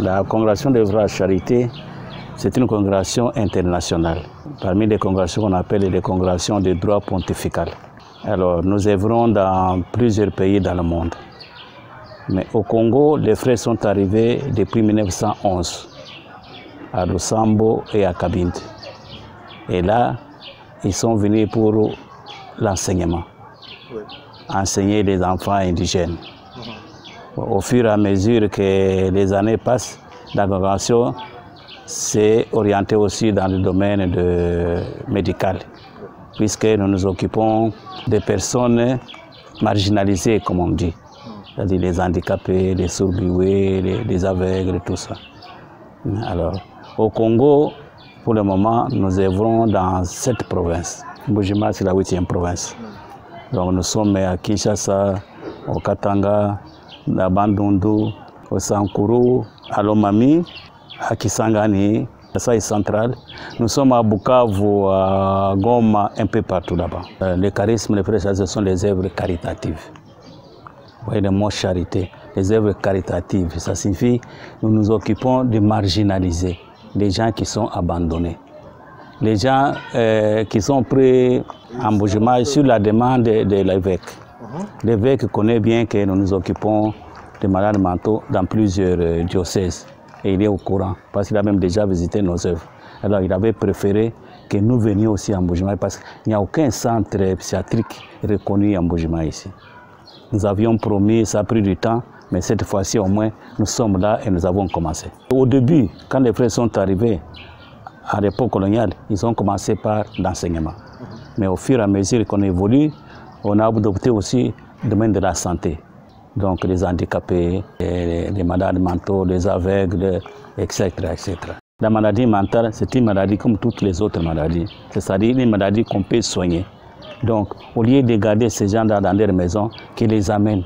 La congrégation des frères Charité, c'est une congrégation internationale, parmi les congrégations qu'on appelle les congrégations de droit pontifical. Alors, nous œuvrons dans plusieurs pays dans le monde. Mais au Congo, les frères sont arrivés depuis 1911, à Lusambo et à Kabinda. Et là, ils sont venus pour l'enseignement, enseigner les enfants indigènes. Au fur et à mesure que les années passent, la congrégation s'est orientée aussi dans le domaine médical, puisque nous nous occupons des personnes marginalisées, comme on dit, c'est-à-dire les handicapés, les sourds-muets, les aveugles, tout ça. Alors, au Congo, pour le moment, nous œuvrons dans 7 provinces. Mbujima, c'est la 8e province. Donc, nous sommes à Kinshasa, au Katanga, à Bandundu, au Sankuru, à Lomami, à Kisangani, à Saï central. Nous sommes à Bukavu, à Goma, un peu partout là-bas. Le charisme, les frères, ce sont les œuvres caritatives. Vous voyez le mot charité, les œuvres caritatives, ça signifie que nous nous occupons de marginaliser les gens qui sont abandonnés. Les gens qui sont pris en Mbujima sur la demande de l'évêque. L'évêque connaît bien que nous nous occupons des malades mentaux dans plusieurs diocèses. Et il est au courant, parce qu'il a même déjà visité nos œuvres. Alors il avait préféré que nous venions aussi à Mbujima, parce qu'il n'y a aucun centre psychiatrique reconnu à Mbujima ici. Nous avions promis, ça a pris du temps, mais cette fois-ci au moins, nous sommes là et nous avons commencé. Au début, quand les frères sont arrivés, à l'époque coloniale, ils ont commencé par l'enseignement. Mais au fur et à mesure qu'on évolue, on a adopté aussi le domaine de la santé. Donc les handicapés, les malades mentaux, les aveugles, etc., etc. La maladie mentale, c'est une maladie comme toutes les autres maladies. C'est-à-dire une maladie qu'on peut soigner. Donc, au lieu de garder ces gens-là dans leur maison, qu'ils les amènent,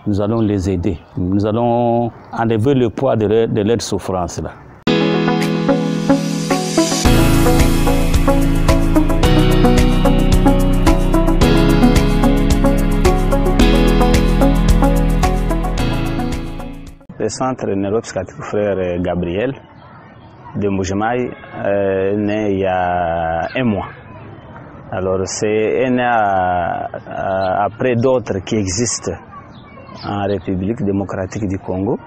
nous allons les aider. Nous allons enlever le poids de leur souffrance là. Le centre neuropsychiatrique frère Gabriel de Mbujima est né il y a 1 mois. Alors c'est né après d'autres qui existent en République démocratique du Congo,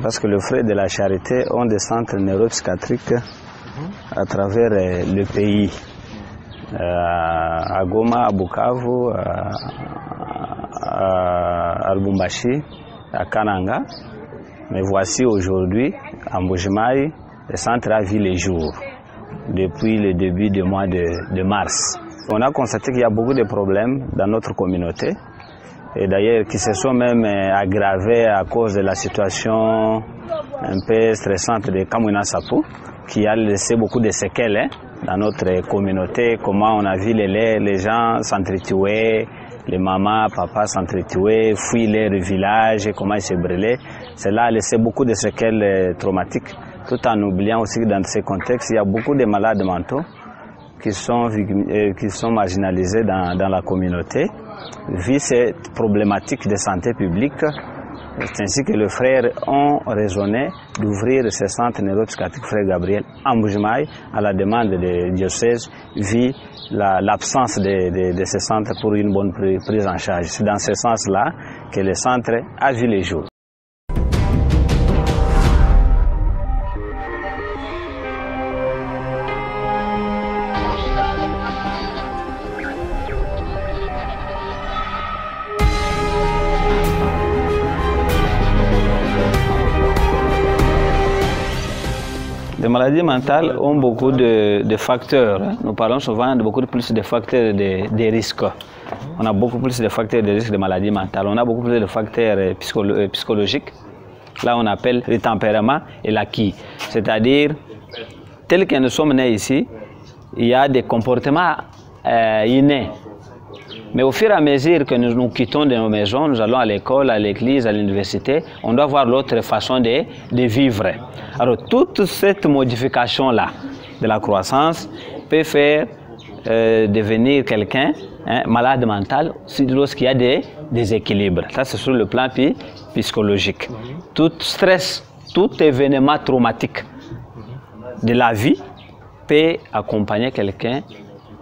parce que les frères de la Charité ont des centres neuropsychiatriques à travers le pays, à Goma, à Bukavu, à Lubumbashi, à Kananga. Mais voici aujourd'hui, à Mbujima, le centre a vu les jours depuis le début du mois de mars. On a constaté qu'il y a beaucoup de problèmes dans notre communauté, et d'ailleurs qui se sont même aggravés à cause de la situation un peu stressante de Kamwina Sapu, qui a laissé beaucoup de séquelles dans notre communauté. Comment on a vu les gens s'entretuer, les mamans, papas s'entretuer, fuir leur village, comment ils se brûlaient. Cela a laissé beaucoup de séquelles traumatiques, tout en oubliant aussi que dans ces contextes, il y a beaucoup de malades mentaux qui sont marginalisés dans la communauté. Vu cette problématique de santé publique, c'est ainsi que les frères ont raisonné d'ouvrir ce centre neuropsychiatrique Frère Gabriel à Mbujima à la demande des diocèses, vu l'absence de ce centre pour une bonne prise en charge. C'est dans ce sens-là que le centre a vu les jours. Les maladies mentales ont beaucoup de facteurs. Nous parlons souvent de beaucoup plus de facteurs de risques. On a beaucoup plus de facteurs de risque de maladies mentales. On a beaucoup plus de facteurs psychologiques. Là, on appelle le tempérament et l'acquis. C'est-à-dire, tel que nous sommes nés ici, il y a des comportements innés. Mais au fur et à mesure que nous nous quittons de nos maisons, nous allons à l'école, à l'église, à l'université, on doit voir l'autre façon de vivre. Alors toute cette modification-là de la croissance peut faire devenir quelqu'un malade mental lorsqu'il y a des déséquilibres. Ça, c'est sur le plan psychologique. Tout stress tout événement traumatique de la vie peut accompagner quelqu'un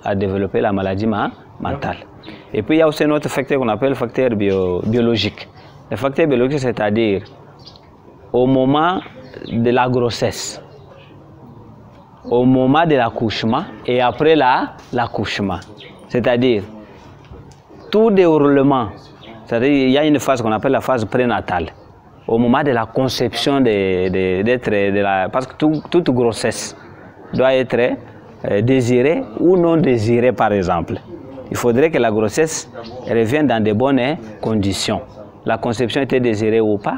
à développer la maladie mentale. Et puis il y a aussi un autre facteur qu'on appelle le facteur biologique. Le facteur biologique, c'est-à-dire au moment de la grossesse, au moment de l'accouchement et après l'accouchement. C'est-à-dire tout déroulement, c'est-à-dire il y a une phase qu'on appelle la phase prénatale. Au moment de la conception parce que toute grossesse doit être désirée ou non désirée par exemple. Il faudrait que la grossesse revienne dans de bonnes conditions. La conception était désirée ou pas.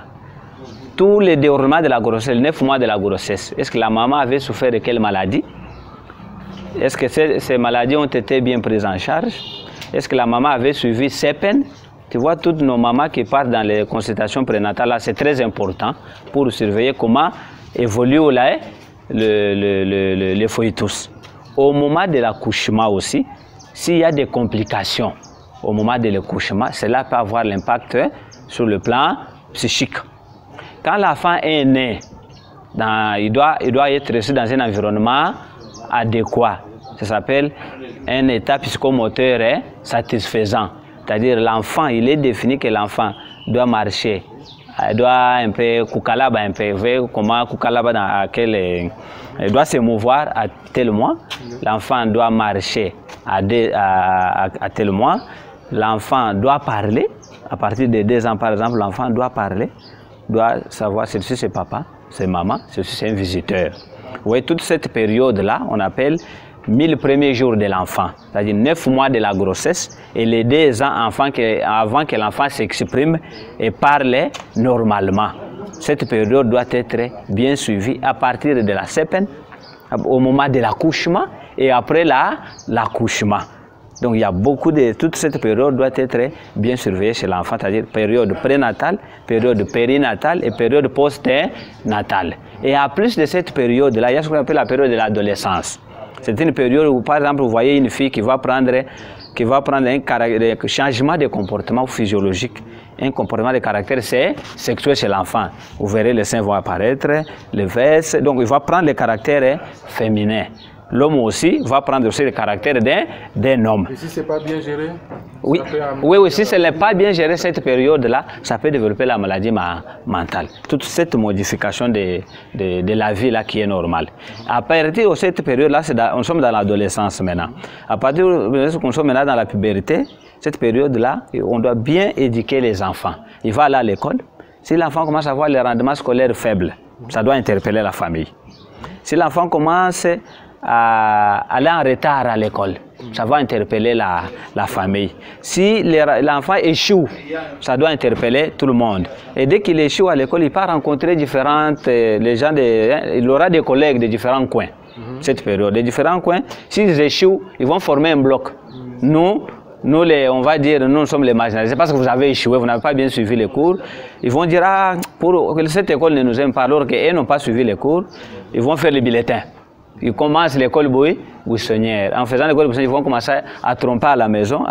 Tous les déroulements de la grossesse, les 9 mois de la grossesse, est-ce que la maman avait souffert de quelle maladie? Est-ce que ces maladies ont été bien prises en charge? Est-ce que la maman avait suivi ses peines? Tu vois, toutes nos mamans qui partent dans les consultations prénatales, c'est très important pour surveiller comment évolue le foetus. Au moment de l'accouchement aussi, s'il y a des complications au moment de l'accouchement, cela peut avoir l'impact sur le plan psychique. Quand l'enfant est né, il doit être reçu dans un environnement adéquat. Ça s'appelle un état psychomoteur satisfaisant. C'est-à-dire l'enfant, il est défini que l'enfant doit marcher, doit un peu kukalaba un peu, vous voyez comment kukalaba il doit se mouvoir à tel mois. L'enfant doit marcher à tel mois. L'enfant doit parler. À partir de 2 ans, par exemple, l'enfant doit parler, doit savoir si c'est papa, c'est maman, si c'est un visiteur. Vous voyez, toute cette période-là, on appelle 1000 premiers jours de l'enfant, c'est-à-dire 9 mois de la grossesse et les 2 ans avant que l'enfant s'exprime et parle normalement. Cette période doit être bien suivie à partir de la CPN, au moment de l'accouchement et après l'accouchement. Donc il y a toute cette période doit être bien surveillée chez l'enfant, c'est-à-dire période prénatale, période périnatale et période post-natale. Et en plus de cette période-là, il y a ce qu'on appelle la période de l'adolescence. C'est une période où, par exemple, vous voyez une fille qui va prendre un changement de comportement physiologique, un comportement de caractère sexuel chez l'enfant. Vous verrez, les seins vont apparaître, les fesses, donc il va prendre le caractère féminin. L'homme aussi va prendre aussi le caractère d'un homme. Et si ce n'est pas bien géré? Oui, si ce n'est pas bien géré cette période-là, ça peut développer la maladie mentale. Toute cette modification de la vie là qui est normale. À partir de cette période-là, on sommes dans l'adolescence maintenant. À partir de qu'on sommes maintenant dans la puberté, cette période-là, on doit bien éduquer les enfants. Il va aller à l'école. Si l'enfant commence à avoir les rendements scolaires faibles, ça doit interpeller la famille. Si l'enfant commence à aller en retard à l'école, ça va interpeller la famille. Si l'enfant échoue, ça doit interpeller tout le monde. Et dès qu'il échoue à l'école, il va rencontrer il aura des collègues de différents coins. Cette période, de différents coins, s'ils échouent, ils vont former un bloc. Nous, on va dire, nous sommes les marginalisés parce que vous avez échoué, vous n'avez pas bien suivi les cours. Ils vont dire, cette école ne nous aime pas, alors qu'ils n'ont pas suivi les cours. Ils vont faire les bulletins. Ils commencent l'école buissonnière. En faisant l'école buissonnière, ils vont commencer à tromper à la maison,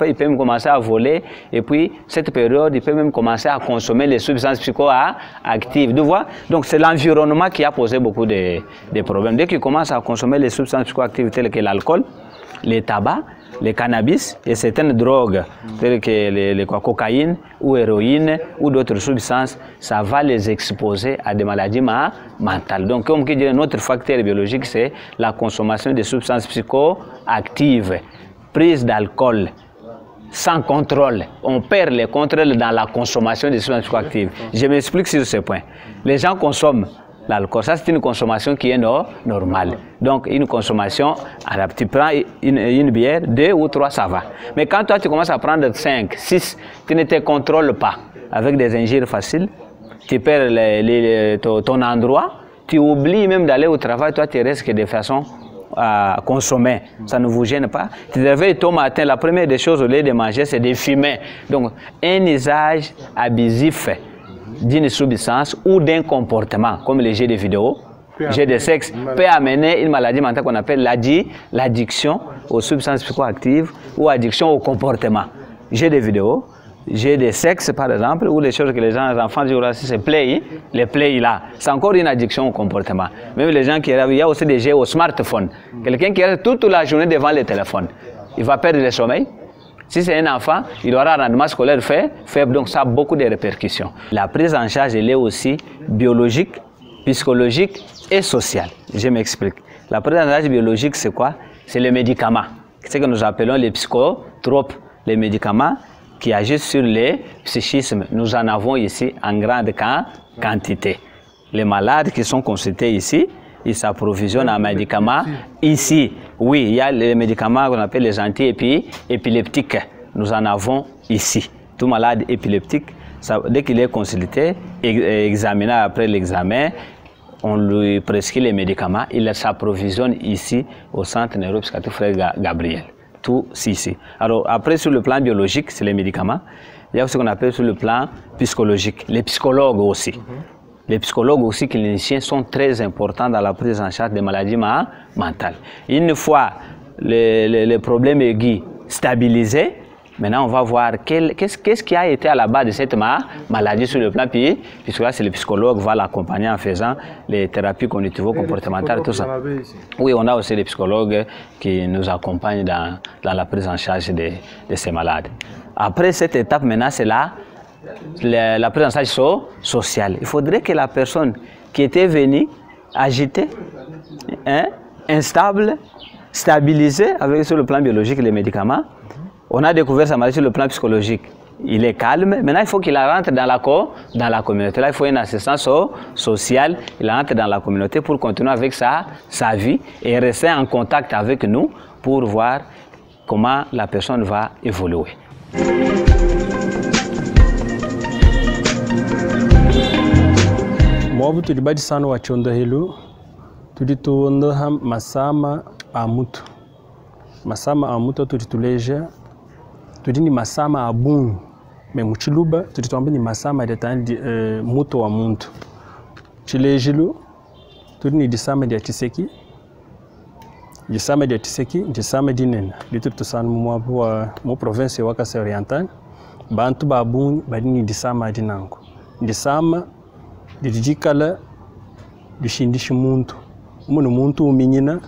ils peuvent même commencer à voler. Et puis, cette période, ils peuvent même commencer à consommer les substances psychoactives. Donc, c'est l'environnement qui a posé beaucoup de problèmes. Dès qu'ils commencent à consommer les substances psychoactives telles que l'alcool, les tabacs, les cannabis et certaines drogues telles que la cocaïne ou héroïne ou d'autres substances, ça va les exposer à des maladies mentales. Donc, comme je dirais, notre facteur biologique, c'est la consommation de substances psychoactives, prise d'alcool sans contrôle. On perd le contrôle dans la consommation de substances psychoactives. Je m'explique sur ce point. Les gens consomment l'alcool, ça c'est une consommation qui est normale. Donc une consommation, alors tu prends une bière, 2 ou 3, ça va. Mais quand toi tu commences à prendre 5, 6, tu ne te contrôles pas. Avec des ingérences faciles, tu perds ton endroit, tu oublies même d'aller au travail, toi tu restes de façon à consommer. Ça ne vous gêne pas. Tu te réveilles tôt matin, la première des choses au lieu de manger, c'est de fumer. Donc un usage abusif d'une substance ou d'un comportement, comme les jeux de vidéo, jeux de sexe, peut amener une maladie mentale qu'on appelle l'addiction aux substances psychoactives ou addiction au comportement. Jeux de vidéo, jeux de sexe, par exemple, ou les choses que les enfants disent, c'est play, les play là. C'est encore une addiction au comportement. Même les gens qui il y a aussi des jeux au smartphone. Quelqu'un qui reste toute la journée devant le téléphone, il va perdre le sommeil. Si c'est un enfant, il aura un rendement scolaire faible, donc ça a beaucoup de répercussions. La prise en charge, elle est aussi biologique, psychologique et sociale. Je m'explique. La prise en charge biologique, c'est quoi? C'est les médicaments. C'est ce que nous appelons les psychotropes, les médicaments qui agissent sur les psychismes. Nous en avons ici en grande quantité. Les malades qui sont consultés ici, ils s'approvisionnent en médicaments ici. Oui, il y a les médicaments qu'on appelle les anti-épileptiques. Nous en avons ici. Tout malade épileptique, dès qu'il est consulté, examiné après l'examen, on lui prescrit les médicaments. Il s'approvisionne ici au centre neuropsychiatrique Frère Gabriel. Tout ici. Alors après, sur le plan biologique, c'est les médicaments. Il y a ce qu'on appelle sur le plan psychologique. Les psychologues aussi. Les psychologues aussi cliniciens sont très importants dans la prise en charge des maladies mentales. Une fois les problèmes aigus stabilisés, maintenant on va voir qu'est-ce qui a été à la base de cette maladie sur le plan puisque là c'est le psychologue qui va l'accompagner en faisant les thérapies cognitivo-comportementales et tout ça. Oui, on a aussi les psychologues qui nous accompagnent dans la prise en charge de ces malades. Après cette étape maintenant c'est la prise en charge sociale. Il faudrait que la personne qui était venue agitée, instable, stabilisée avec sur le plan biologique les médicaments, on a découvert sa maladie sur le plan psychologique. Il est calme. Maintenant, il faut qu'il rentre dans la communauté. Là, il faut une assistance sociale. Il rentre dans la communauté pour continuer avec sa vie et rester en contact avec nous pour voir comment la personne va évoluer. Mwabu tulibadi sana wachondo hilo. Tulituondo masama amutu. Masama amutu tulituleja. Tudini masama abun. Me muchiluba tulituamba ni masama detandi muto wa muntu. Chilejilu tudini disama dia tiseki. Disama dia tiseki, disama dinena. Litu sana mwabu wa mu province wa Kasai Oriental. Bantu babun badini disama dinango. Disama didijikala dishindishi muntu. Umuntu muntu uminyina,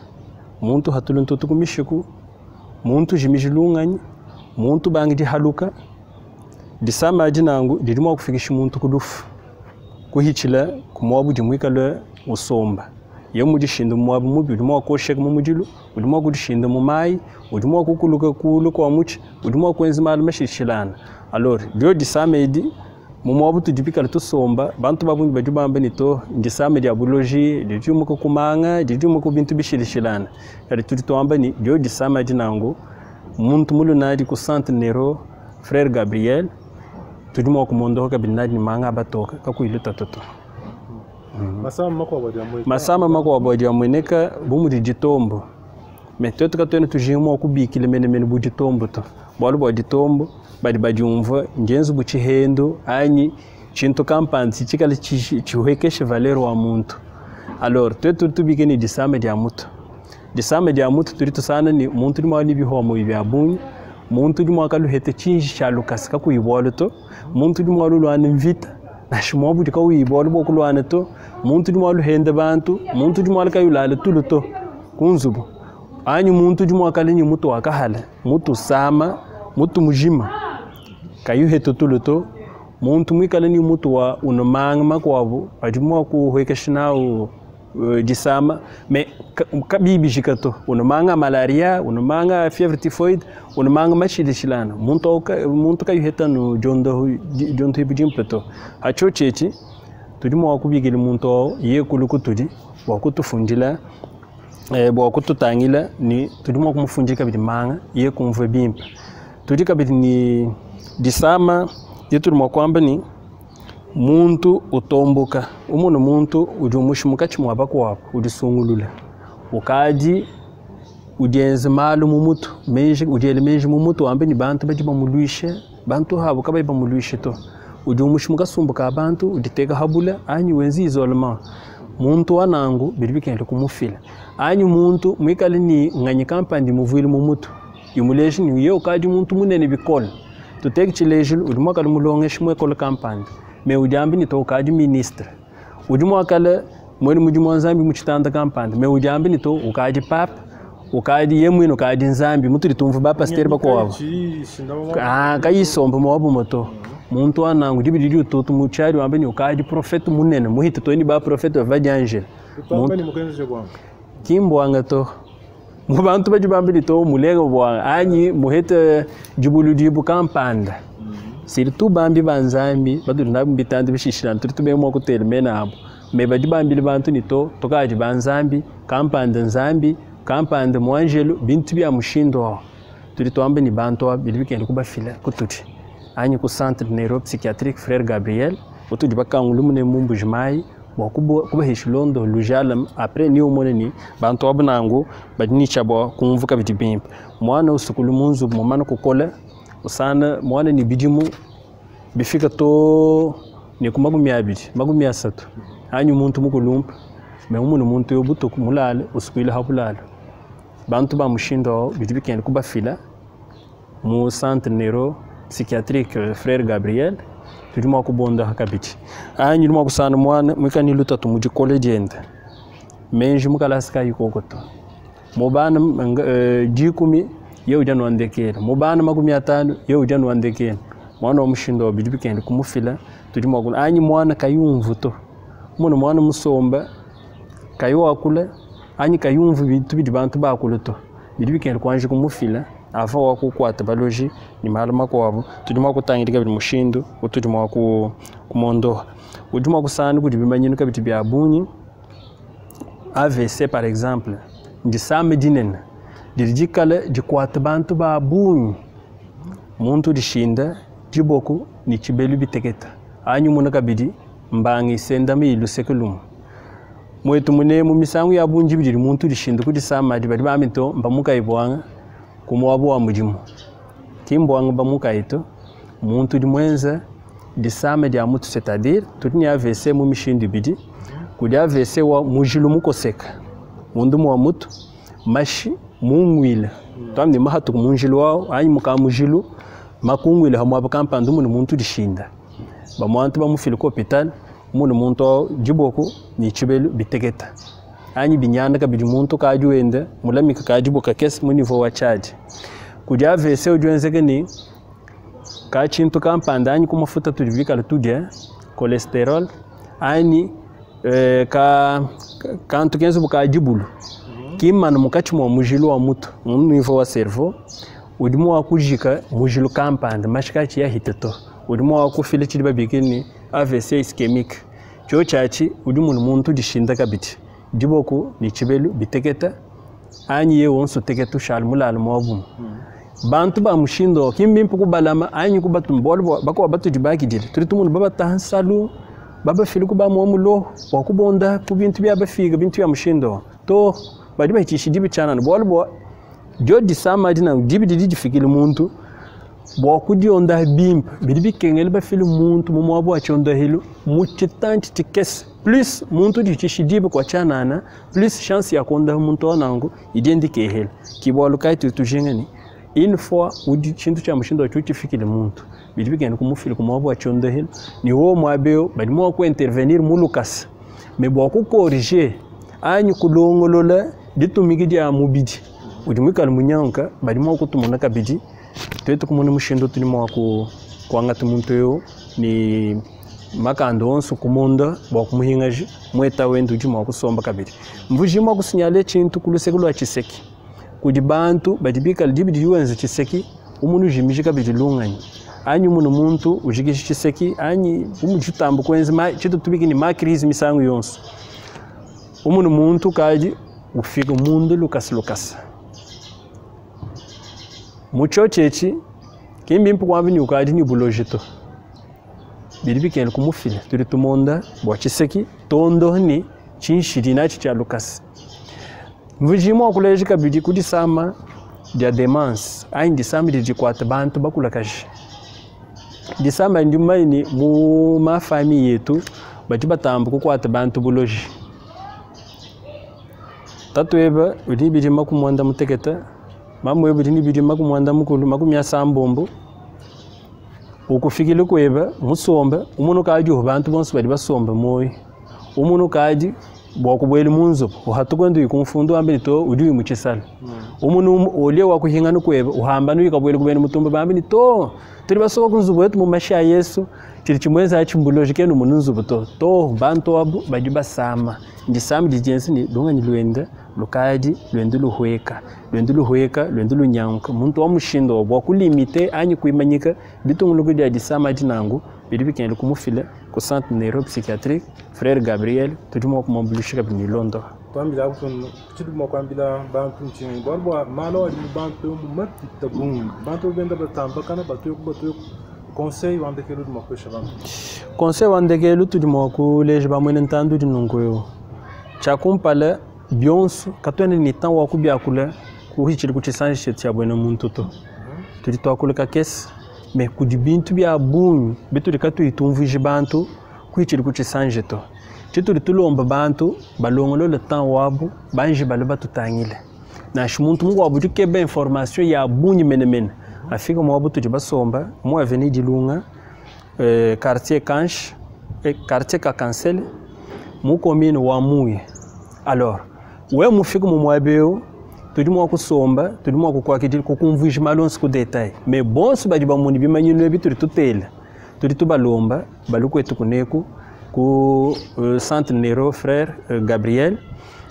muntu hatuluntu tukumishiku, muntu jimijilunganya, muntu bangi di haluka. Disama dinango didimo kufikisha muntu kudufu. Kuhichila kumwabu jimwikala usomba. Yemu dishinda mwabu mubi udimo kosheka mumujilu, udimo kudishinda mumai, udimo kukuluka kwa muchi, udimo kwenzima mashishilana. Alors, dio disama idi mumwabu tudipikala tusomba bantu babungi bajubamba nito ndisame dia biologie dijumu ko kumanga dijumu ko bintu bishilishilana kali tuditwamba ni dio disama dinango muntu mulunadi ku centre neuro Frère Gabriel tujumu ko mondo ka binadi ni manga batoka ka kuiluta toto masama mako abodi amuneka bumu dijitombo metoto ka tena tujimu ko bikile mene bujitombo to bolo boditombo badi bajumva ngenzu buchihendo anyi chinto kampanzi chikali chiwekeshe valero wa muntu. Alors twetu tubigeni disame dia mutu. Disame dia mutu turito sana ni muntu ni mawani bihomo ibyabunyi. Muntu ni mwakalu hete chinji chalukasika kuibolo to. Muntu ni mwalu luane mvita. Na shimobu dika uibolo boku luane to. Muntu ni mwalu hende bantu. Muntu ni mwalu kayulale tulu to. Kunzubu. Anyi muntu ni mwakali ni mutu wakahala. Mutu sama. Mutu mujima. Kayu hetutuluto muntu mwikala ni mutu wa unamanga makwabu ajumwa ku hwekeshinao disama me kabibi jikato unamanga malaria unamanga fièvre typhoid unamanga machilishilana muntu kayu hetanu jondo hibujimpeto hacho chechi tudimo wakubigile muntu ye kulukutudi wakutufundila wakututangila ni tudimo kumufunjika bidimanga ye kumve bimpa tudika bidi ni disama yetu mwakwamba ni muntu utomboka umuntu muntu ujumushimuka chimwaba kwapo udisungulula ukaji ujenze malu mumutu meje ujele meje mumutu ambe ni bantu baji bamuluishe bantu habo kabaye bamuluishe to ujumushimuka sumbuka abantu uditeka habula anyi wenzi isolema muntu wanangu biribikende kumufila anyi muntu mwikali ni nganye kampandi muvili mumutu imuleshi ni yo kaji muntu munene bikola tu tem que eleger o demais aquele mulonga chama com a campanha mas o jambi ni to de ministro o demais aquele moer muito Nzambi muito tanta campanha mas o jambi ni to o de papa o de yemu no de Nzambi muito de tumvo ba pastor ba ko kai sombo mo abo moto muntu anangu dibidi utoto muchari wambeni ukaji profeta munene muhita to ni ba profeta va de angel kimbwanga to mubantu bajibambili to mulega bwanga anyi muhita jibulu dibu kampanda sirtu bambi banzambi badu ndambi tande bishishira turitu bemo ko telmena abo me bajibambili bantu ni to tokaji banzambi kampanda nzambi kampanda mwangelo bintu bya mushindo turi twambe ni bantu bilibikende kuba fila kututi anyi ku centre neuropsychiatrique frère Gabriel otuji bakangulu mune mumbu jimai kuba hishilondo lujalam après ni umoneni bantu abnangu badini chabo kumvuka bitibimpa mwana usukulu munzu mumana kukola usana mwana ni bidimu bifika to ni kumagumi abidi magumi asatu anyu muntu mukulumpa me umuntu muntu yobuto kumulale usukulu habulala bantu ba mushindo bitibikende kuba fila mu centre neuropsychiatrique frère Gabriel turimo kubonda hakabiti anyu rimo kusana mwana mwikani lutatu muji college menji mukalasika yikokoto mubana jikumi yewe janu andekera mubana magumi atano yewe janu andekera mwana omushindo bidibikende kumufila turimo kula anyu mwana kayumvuto mwana musomba kayo akula anyu kayumvu bitu bidibantu bakuluto bidibikende kwanje kumufila ava wakukwata baloji ni malama kwabo tudima kutangirika bili mushindo utudima kumondo udima kusana kuti bimanyinuka biti bya bunyi AVC par exemple ndisame dinena dirjikala dikwata bantu ba bunyi muntu dishinda jiboku ni chibelu biteketa anyu munaka bidi mbangi senda milu sekulum mwetu mune mu misangu ya bunji bidi muntu dishinda kuti sama di badi bamito mbamuka ibwanga kumwabu wa mujimu kimbwanga bamuka ito muntu di mwenza di same di amutu c'est-à-dire tutni AVC mu mishindi bidi kudi AVC wa mujilu mukoseka mundu mu amutu mashi mungwila twamni mahatu kumunjilu wao anyi muka mujilu makungwila hamwa bakampandu mu muntu di shinda bamwantu bamufile ku hospital muntu jiboko ni chibelu bitegeta anyi binyanda kabidi muntu kajuenda mulamika kajiboka kesi mu niveau wa charge kuja AVC ujuenzeke ni kachintu kampanda anyi kumafuta tulivika tudya cholesterol anyi kantu kenzo bukajibulu kimana mukachi mu mujilu wa mutu mu niveau wa cerveau udimo wa kujika mujilu kampanda mashikachi ya hiteto udimo wa kufile chili babikini AVC ischemic cho chachi udimo muntu dishinda kabiti diboko ni chibelu biteketa anyi ye wonso teketu shalmulal mobum bantu ba mushindo kimbimpu kubalama anyi kubatu mbolo bako batu dibaki dile turitumuntu baba tansalu baba filiku ba momulo wakubonda kubintu bya bafiga bintu ya mushindo to badiba hichishi dibi chana bolbo jodi sama dina dibi didi fikile muntu bo kudionda bimp bidibi kengel ba fili muntu momwabo achonda hilo muchitanti tikes plus muntu dichidibe kwa chanana plus chance ya konda muntu wanangu idendike hela kibolo kaitu tujengani une fois udi chintu cha mushindo chuchifikile muntu bidibigenda kumufile kumwabo achonda hilo ni wo mwabeo badimo ko intervenir mu Lucas me bo ko corriger anyu kulongolola ditumigi dia mubidi udimikal munyanka badimo ko tumona kabidi twetu kumuna mushindo tulimo ko kwangata muntu yo ni makando onso kumonda bakumuhingaje mweta wendo juma kusomba kabiri mvujima kusinyale chintu kulusekulu achiseki kudi bantu badibika dibidi yuenza chiseki umunu jimije kabiri lungani anyi muno muntu ujigishi chiseki anyi umujutambo kwenza ma chitu tubiki ni makrizi misangu yonso umunu muntu kaji ufika mundu Lucas mucho chechi kimbimpu kwambi ukadi ni bulojito bilibikene kumufile turi tumonda bwachiseki tondo ni chinshiri nachi cha Lucas mvujimo kuleje kabidi kudi sama dia demance aindi sambi dikwata bantu bakulakaje disama ndimaini mu mafami yetu batibatambu kukwata bantu buloji tatweba udibidi makumonda muteketa mamwe budini bidi makumwanda mukulu makumya sambombo ukufikile kweba musomba umuntu kaji abantu bonse bali basomba moyo umuntu kaji bwakubwele munzo uhatukwenda yikumfundo ambe to udi muchisala umuntu olye wakuhingana kweba uhamba n'uyikabwele kubene mutumba bambe to turi basoba kunzubo yetu mu masha Yesu kiri kimwenza achimbulojike no mununzubo to bantu abo baji basama ndisama dijensi ni donga ni lwenda lukaji lwenda luhweka lwenda lunyanka muntu wa mushindo obwa kulimite anyi kuimanyika bitungulugo dia disama dinangu biri bikende kumufila ku centre neuropsychiatrique frère Gabriel tudimo ko mobilisha kabini Londo kwambila kun tudimo kwambila bantu nchini borbo malo ali bantu mu mati tabun bantu benda batamba kana batu conseil wande kelu mo ko shaban conseil wande kelu tudimo ko leje ba mwene ntandu dinungoyo chakumpala bionso katwene ni tan wa kubya kula ku hichiri ku chisanje chetya bwana muntu to turi twakula ka kesi me kudi bintu bya bunyu bituri katu itumvije bantu ku hichiri ku chisanje to tituri tulomba bantu balongolo le tan wabo banje balaba tutangile na shimuntu mungu wabu tukebe information ya bunyu menemene afika mo wabu turi basomba mo avenue Dilunga quartier Kanche quartier Kakansele mu commune wa Muye. Alors we mufika mu mwabeo tudimo kusomba tudimo kukwakidira kukumvije malonse ku detail mais bonso badi bamuni bimanyino bituri tutela turi tubalomba balukwetu kuneku ku centre neuro frère Gabriel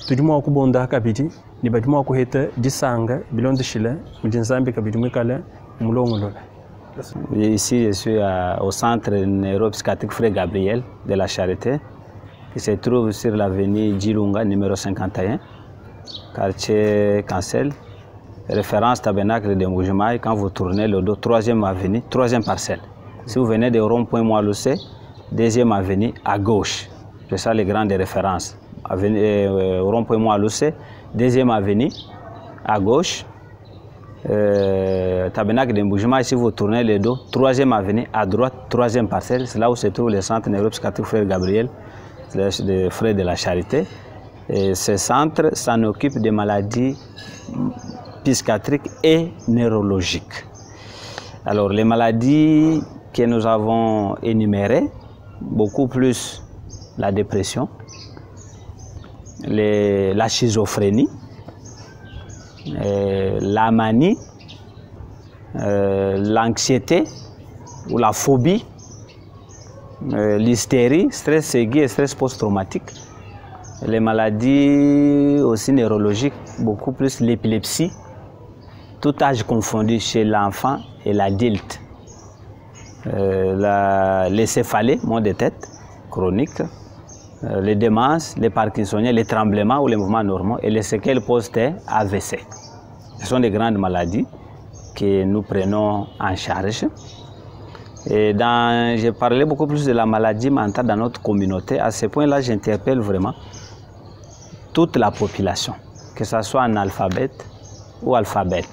tudimo kubonda kabidi ni badimo kuheta disanga bilondo shila mujinzambi kabidi mwekala mulongolola. Ici je suis au centre neuropsychiatrique frère Gabriel de la Charité qui se trouve sur l'avenue Dilunga numéro 51, quartier Cancel, référence Tabernacle de Mbujimaï. Quand vous tournez le dos, 3e avenue, 3e parcelle. Si vous venez de rond-point Moaloussé, 2e avenue à gauche. C'est ça les grandes références. Rond-point Moaloussé, 2e avenue à gauche. Tabernacle de Mbujimaï, si vous tournez le dos, 3e avenue à droite, 3e parcelle. C'est là où se trouve le centre neuropsychiatrique frère Gabriel, des frères de la Charité. Et ce centre s'en occupe des maladies psychiatriques et neurologiques. Alors les maladies que nous avons énumérées, beaucoup plus la dépression, la schizophrénie, la manie, l'anxiété ou la phobie, l'hystérie, stress aigu et stress post-traumatique, les maladies aussi neurologiques, beaucoup plus l'épilepsie, tout âge confondu chez l'enfant et l'adulte, les céphalées, maux de tête chroniques, les démences, les parkinsoniens, les tremblements ou les mouvements normaux et les séquelles post-AVC. Ce sont des grandes maladies que nous prenons en charge. Et j'ai parlé beaucoup plus de la maladie mentale dans notre communauté. À ce point-là, j'interpelle vraiment toute la population, que ce soit analphabète ou alphabète,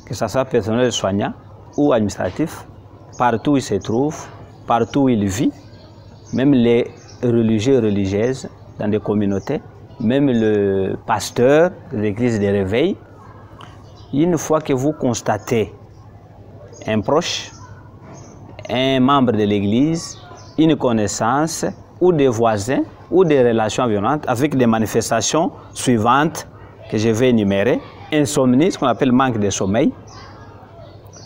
que ce soit personnel soignant ou administratif, partout où il se trouve, partout où il vit, même les religieux et religieuses dans des communautés, même le pasteur de l'église des réveils. Une fois que vous constatez un proche, un membre de l'église, une connaissance ou des voisins ou des relations violentes avec des manifestations suivantes que je vais énumérer. Insomnie, ce qu'on appelle manque de sommeil,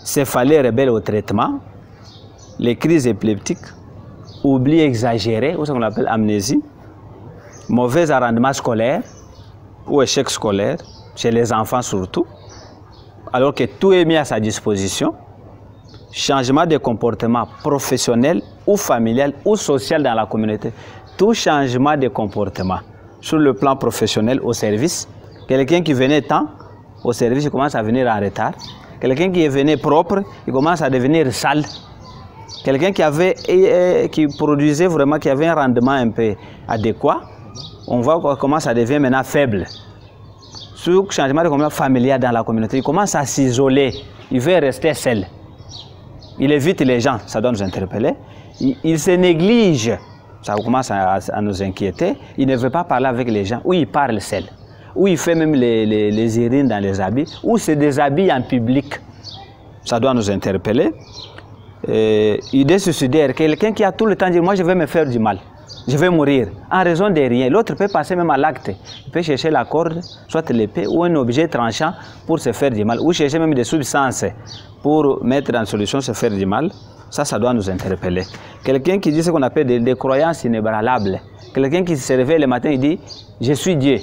céphalée rebelle au traitement, les crises épileptiques, oubli exagéré, ou ce qu'on appelle amnésie, mauvais rendement scolaire ou échec scolaire, chez les enfants surtout, alors que tout est mis à sa disposition, changement de comportement professionnel ou familial ou social dans la communauté. Tout changement de comportement sur le plan professionnel au service. Quelqu'un qui venait temps au service, il commence à venir en retard. Quelqu'un qui venait propre, il commence à devenir sale. Quelqu'un qui produisait vraiment, qui avait un rendement un peu adéquat, on voit qu'il commence à devenir maintenant faible. Sur le changement de comportement familial dans la communauté, il commence à s'isoler, il veut rester seul. Il évite les gens, ça doit nous interpeller. Il se néglige, ça commence à nous inquiéter. Il ne veut pas parler avec les gens, ou il parle seul, ou il fait même les urines dans les habits, ou se déshabille en public. Ça doit nous interpeller. idée suicidaire, quelqu'un qui a tout le temps dit moi je vais me faire du mal, je vais mourir, en raison de rien. L'autre peut passer même à l'acte, il peut chercher la corde, soit l'épée ou un objet tranchant pour se faire du mal, ou chercher même des substances pour mettre en solution se faire du mal. Ça doit nous interpeller. Quelqu'un qui dit ce qu'on appelle des croyances inébranlables, quelqu'un qui se réveille le matin et dit je suis Dieu.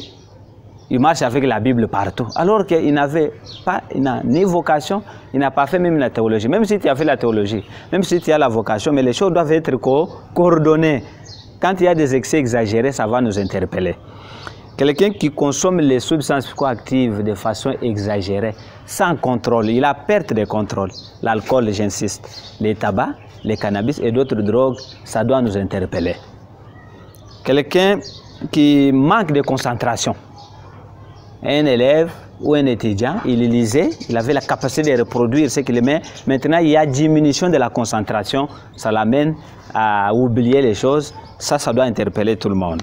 Il marche avec la Bible partout. Alors qu'il n'avait pas, il n'a ni vocation, il n'a pas fait même la théologie. Même si tu as fait la théologie, même si tu as la vocation, mais les choses doivent être coordonnées. Quand il y a des excès exagérés, ça va nous interpeller. Quelqu'un qui consomme les substances psychoactives de façon exagérée, sans contrôle, il a perte de contrôle. L'alcool, j'insiste, les tabacs, les cannabis et d'autres drogues, ça doit nous interpeller. Quelqu'un qui manque de concentration. Un élève ou un étudiant, il lisait, il avait la capacité de reproduire ce qu'il aimait. Maintenant, il y a diminution de la concentration, ça l'amène à oublier les choses. Ça doit interpeller tout le monde.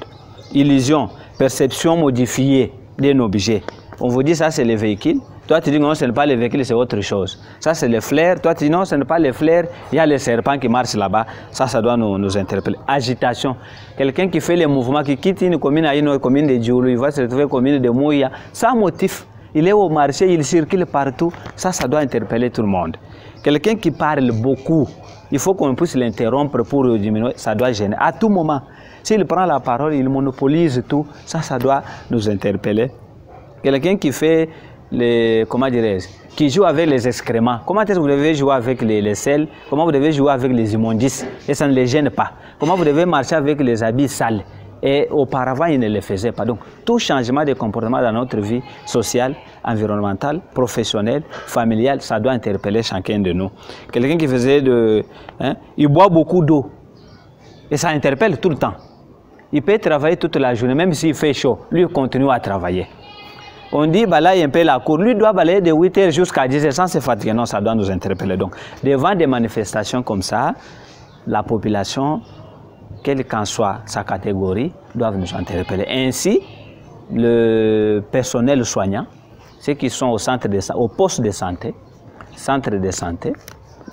Illusion, perception modifiée d'un objet. On vous dit ça, c'est le véhicule. Toi, tu dis non, ce n'est pas le véhicule, c'est autre chose. Ça, c'est le flair. Toi, tu dis non, ce n'est pas le flair. Il y a les serpents qui marchent là-bas. Ça doit nous interpeller. Agitation. Quelqu'un qui fait les mouvements, qui quitte une commune à une autre commune de Djoulou, il va se retrouver commune de Mouya, sans motif. Il est au marché, il circule partout. Ça doit interpeller tout le monde. Quelqu'un qui parle beaucoup, il faut qu'on puisse l'interrompre pour diminuer. Ça doit gêner. À tout moment, s'il prend la parole, il monopolise tout. Ça doit nous interpeller. Quelqu'un qui fait comment dirais-je, qui joue avec les excréments. Comment est-ce que vous devez jouer avec les selles? Comment vous devez jouer avec les immondices? Et ça ne les gêne pas. Comment vous devez marcher avec les habits sales? Et auparavant, il ne le faisait pas. Donc, tout changement de comportement dans notre vie sociale, environnementale, professionnelle, familiale, ça doit interpeller chacun de nous. Quelqu'un qui faisait il boit beaucoup d'eau. Et ça interpelle tout le temps. Il peut travailler toute la journée, même s'il fait chaud. Lui, il continue à travailler. On dit balaye un peu la cour. Lui doit balayer de 8 h jusqu'à 10 h sans se fatiguer. Non, ça doit nous interpeller. Donc, devant des manifestations comme ça, la population, quelle qu'en soit sa catégorie, doit nous interpeller. Ainsi, le personnel soignant, ceux qui sont au poste de santé, centre de santé,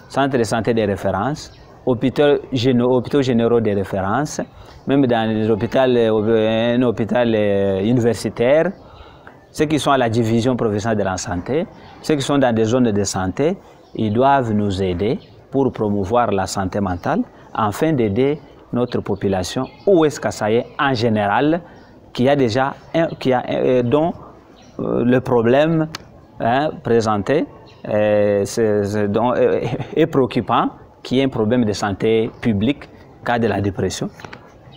centre de santé de référence, hôpitaux généraux de référence, même dans les hôpitaux, un hôpital universitaire, ceux qui sont à la division professionnelle de la santé, ceux qui sont dans des zones de santé, ils doivent nous aider pour promouvoir la santé mentale, afin d'aider notre population, où est-ce que ça y est, en général, qui a déjà, dont le problème présenté est préoccupant, qui est un problème de santé publique, cas de la dépression,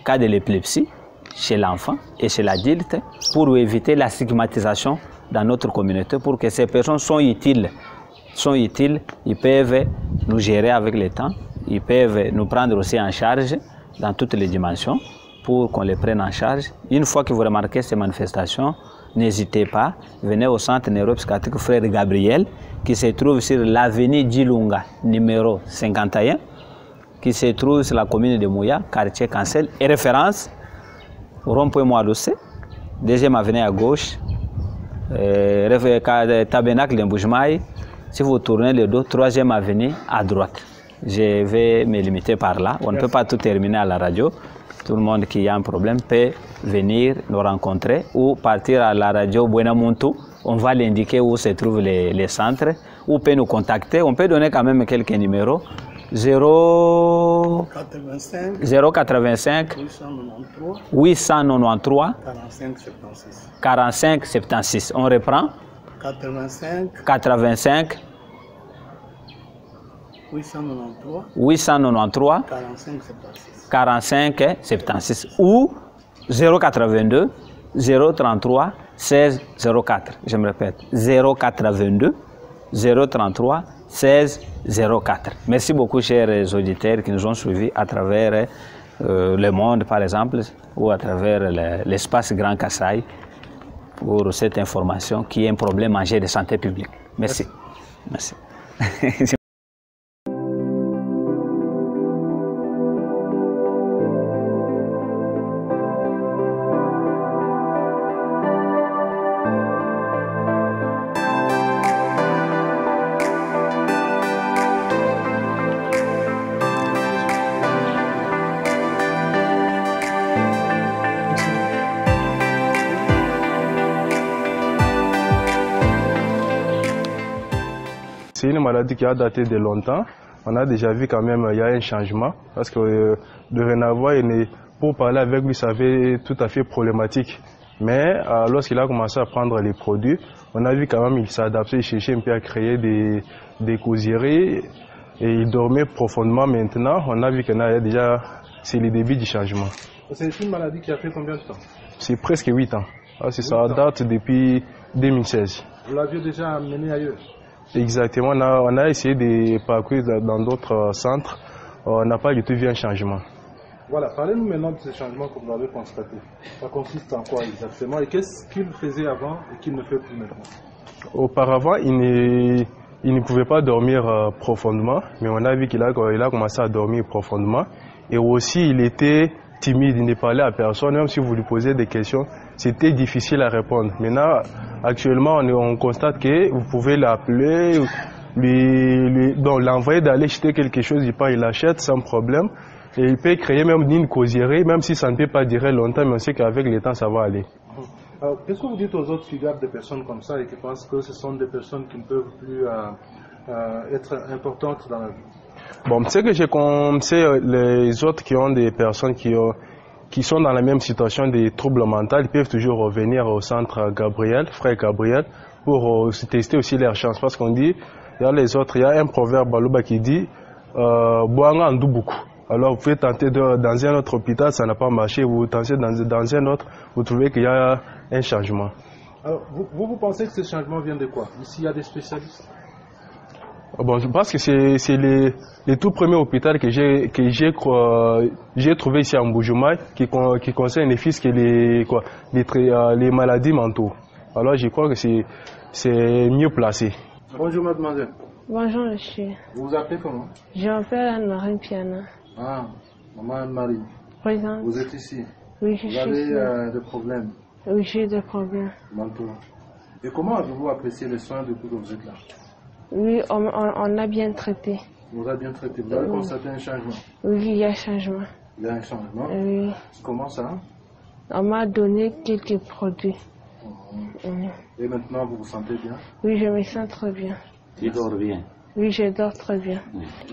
cas de l'épilepsie, chez l'enfant et chez l'adulte, pour éviter la stigmatisation dans notre communauté, pour que ces personnes sont utiles, ils peuvent nous gérer avec le temps, ils peuvent nous prendre aussi en charge dans toutes les dimensions, pour qu'on les prenne en charge. Une fois que vous remarquez ces manifestations, n'hésitez pas, venez au centre neuropsychiatrique Frère Gabriel, qui se trouve sur l'avenue Djilunga, numéro 51, qui se trouve sur la commune de Mouya, quartier Cancel, et référence rond-point Moadoussé, deuxième avenue à gauche, Tabernacle d'Embouchemaï. Si vous tournez le dos, troisième avenue à droite. Je vais me limiter par là. On ne peut pas tout terminer à la radio. Tout le monde qui a un problème peut venir nous rencontrer ou partir à la radio Buenamuntu. On va l'indiquer où se trouvent les centres, ou peut nous contacter. On peut donner quand même quelques numéros. 085 893 45 76. On reprend 85 893 45 76 ou 082 033 16 04. Je me répète, 082 033 16 04. Merci beaucoup, chers auditeurs qui nous ont suivis à travers le monde, par exemple, ou à travers l'espace Grand Kassai, pour cette information qui est un problème majeur de santé publique. Merci. Merci. c'est une maladie qui a daté de longtemps. On a déjà vu quand même il y a un changement parce que dorénavant, pour parler avec lui, ça avait tout à fait problématique. Mais lorsqu'il a commencé à prendre les produits, on a vu quand même qu'il s'adaptait, il cherchait un peu à créer des causeries et il dormait profondément. Maintenant, on a vu que là, déjà, c'est le début du changement. C'est une maladie qui a fait combien de temps? C'est presque 8 ans. Ça date depuis 2016. Vous l'aviez déjà amené ailleurs? Exactement. On a essayé de parcourir dans d'autres centres. On n'a pas du tout vu un changement. Voilà, parlez-nous maintenant de ce changement que vous avez constaté. Ça consiste en quoi exactement et qu'est-ce qu'il faisait avant et qu'il ne fait plus maintenant? Auparavant, il ne pouvait pas dormir profondément, mais on a vu qu'il a commencé à dormir profondément. Et aussi, il était timide, il ne parlait à personne. Même si vous lui posez des questions, c'était difficile à répondre. Maintenant, actuellement, on constate que vous pouvez l'appeler, l'envoyer d'aller acheter quelque chose, il achète sans problème. Et il peut créer même une causerie, même si ça ne peut pas durer longtemps, mais on sait qu'avec le temps, ça va aller. Alors, qu'est-ce que vous dites aux autres qui gardent des personnes comme ça et qui pensent que ce sont des personnes qui ne peuvent plus être importantes dans la vie? Bon, ce que j'ai conseillé les autres qui ont des personnes qui sont dans la même situation des troubles mentaux, ils peuvent toujours revenir au centre Gabriel, frère Gabriel, pour tester aussi leur chance. Parce qu'on dit, il y a les autres, il y a un proverbe Balouba qui dit Boanga en beaucoup. Alors vous pouvez tenter dans un autre hôpital, ça n'a pas marché, vous tentez dans un autre, vous trouvez qu'il y a un changement. Alors vous pensez que ce changement vient de quoi? Ici il y a des spécialistes? Bon, je pense que c'est le tout premier hôpital que j'ai trouvé ici à Mbujumaï qui concerne les fils que les maladies mentaux. Alors je crois que c'est mieux placé. Bonjour mademoiselle. Bonjour monsieur. Vous vous appelez comment? Je m'appelle Anne-Marie Piana. Ah, maman Anne-Marie. Présente. Vous êtes ici? Oui, je suis ici. Vous avez des problèmes? Oui, j'ai des problèmes. Mentaux. Et comment avez-vous apprécié les soins depuis que vous êtes là? Oui, on a bien traité. Vous avez bien traité. Vous avez constaté un changement? Oui, il y a un changement. Il y a un changement? Oui. Comment ça? On m'a donné quelques produits. Et maintenant, vous vous sentez bien? Oui, je me sens très bien. Tu dors bien? Oui, je dors très bien.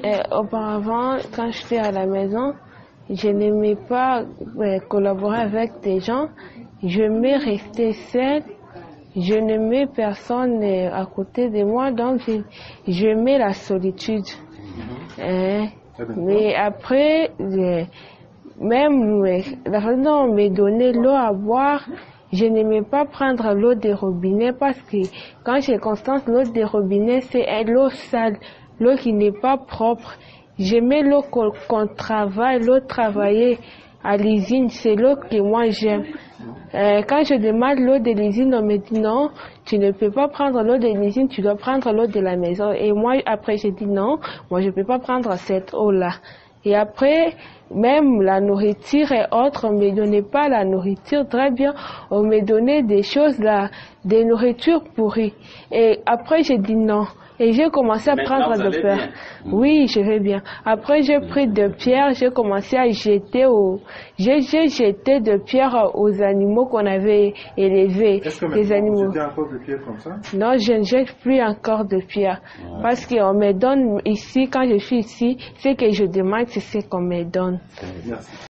Et auparavant, quand j'étais à la maison, je n'aimais pas collaborer avec des gens. Je m'ai resté seule. Je n'aimais personne à côté de moi, donc j'aimais la solitude. Mais après, même la façon dont on me donnait l'eau à boire, je n'aimais pas prendre l'eau des robinets parce que quand je constate l'eau des robinets, c'est l'eau sale, l'eau qui n'est pas propre. J'aimais l'eau qu'on travaille, l'eau travaillée à l'usine, c'est l'eau que moi j'aime. Quand je demande l'eau de l'usine, on me dit non, tu ne peux pas prendre l'eau de l'usine, tu dois prendre l'eau de la maison. Et moi, après, j'ai dit non, moi je ne peux pas prendre cette eau-là. Et après, même la nourriture et autres, on ne me donnait pas la nourriture très bien, on me donnait des choses là, des nourritures pourries. Et après, j'ai dit non. Et j'ai commencé à prendre de pierres. Oui, je vais bien. Après, j'ai pris de pierres, j'ai commencé à jeter j'ai jeté de pierres aux animaux qu'on avait élevés. Est-ce que maintenant vous jetez encore de pierres comme ça? Non, je ne jette plus encore de pierres. Parce qu'on me donne ici, quand je suis ici, ce que je demande, c'est ce qu'on me donne. Merci.